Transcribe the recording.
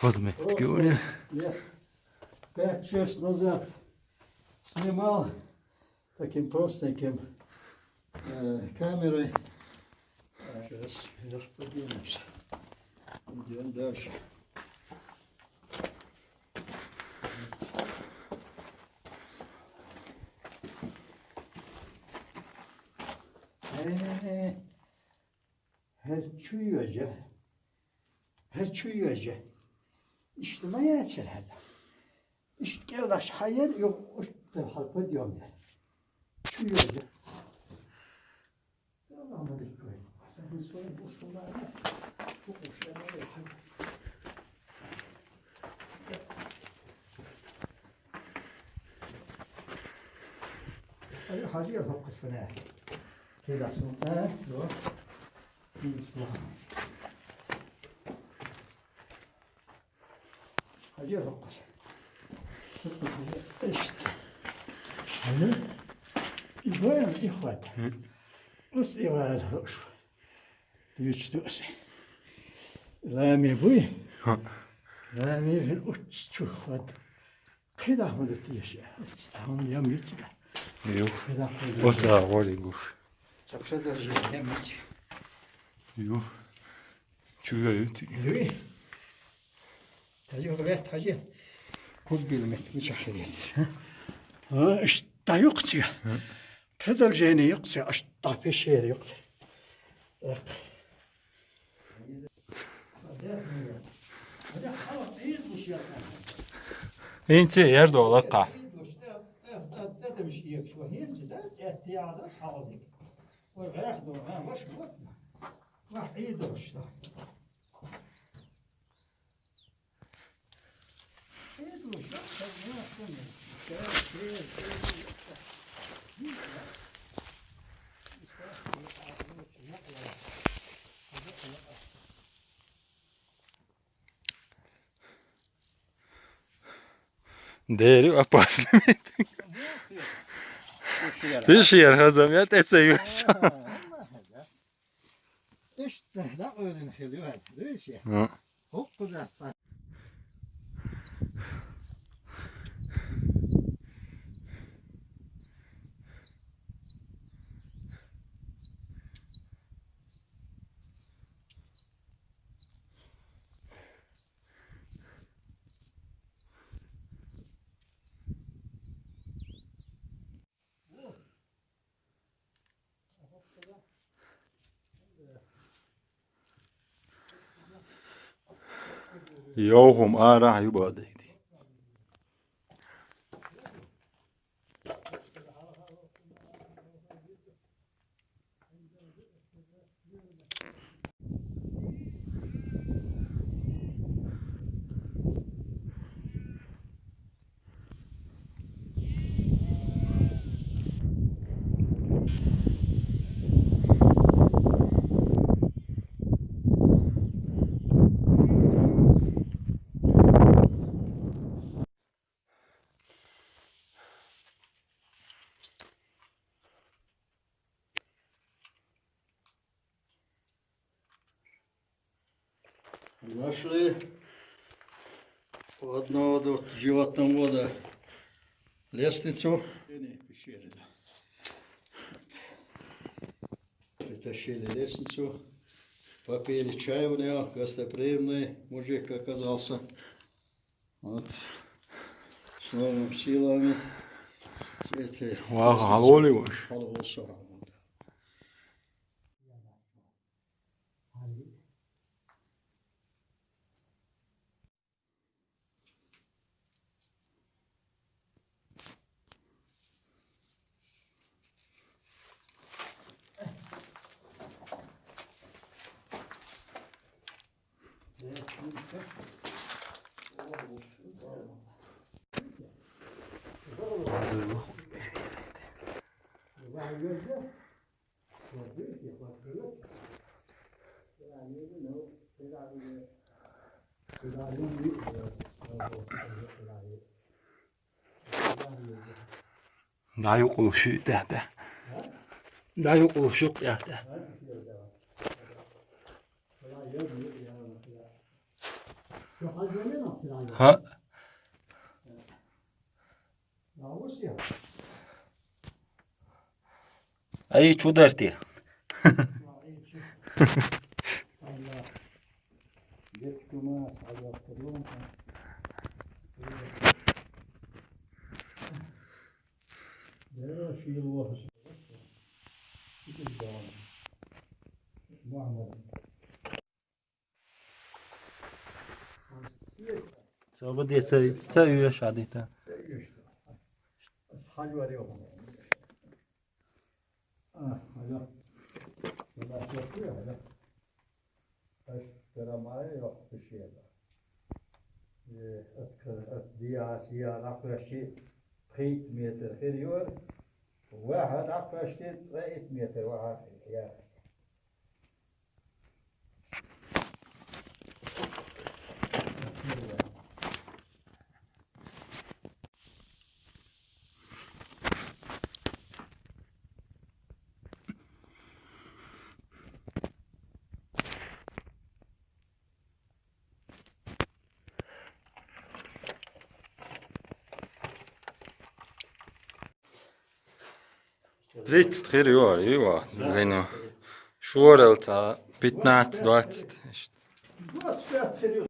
Хозмет говоря. Я 5-6 назад снимал таким простеньким камерой. Сейчас поднимемся. Идем дальше. Her çuyuyorca, her çuyuyorca. İçtimai açılarda. İşte geldaş hayır yok, işte halka diyorum der. Çuyuyorca. Allah'ım bir koy. Sen sonra bu sular ne? Bu kuşlar ne? Ay hacı yok kısmına. Keda sonra yok. Hacı yok kısmına. İşte. Hani? İhvan, ihvan. Us ihvan hoş. Düçtüse. Lami bu. Lami bir uç çuhat. Keda mı diyorsun? Tamam ya müthiş. Yok. O sağ var ya. Çapşa da yemek. Yok. Çuya Lui. Hacı öyle hacı. Kul bilmek mücahidiyet. Ha işte yok ya. Pedal jeni yok ya. İşte peşer yok. Bak. Hadi hava iyi duş yapar. Ense yer doğalata. ده مش هيك شو هينزل ده احتياط حاضر وياخذوا ها وش راح يدرس ده يدرس Değeri apaslemet. Bir şey hazam ya tetseymiş. İşte ne öyle xeliyor değil ya. Ha. Çok güzel. Yoğum ara yubadı. Нашли у одного животновода лестницу. Притащили лестницу, попили чай у него, гостеприимный мужик оказался. Вот. С новыми силами. Эти Vah hal oluyor. Hal olsa hal. Daha yok oluşu da. Dayı uşuk ya. Yok acele ne yaptın? Ha. Navus ya. Ay çudartı. Allah. Geçtiğime ayaklarım. Ne şey var? Muhammed. Soba dese seviyor şadita. Hal var yok. Ah, hala. Bunlar yapıyor hala. Kaç gramaya yok bir şey var. Diya, siya, nakreşi, 3 metre geliyor. واحد عفش 3 متر واحد يا Dritt, tredje år, ja. Zeno. Šorelca, 15, 20. بس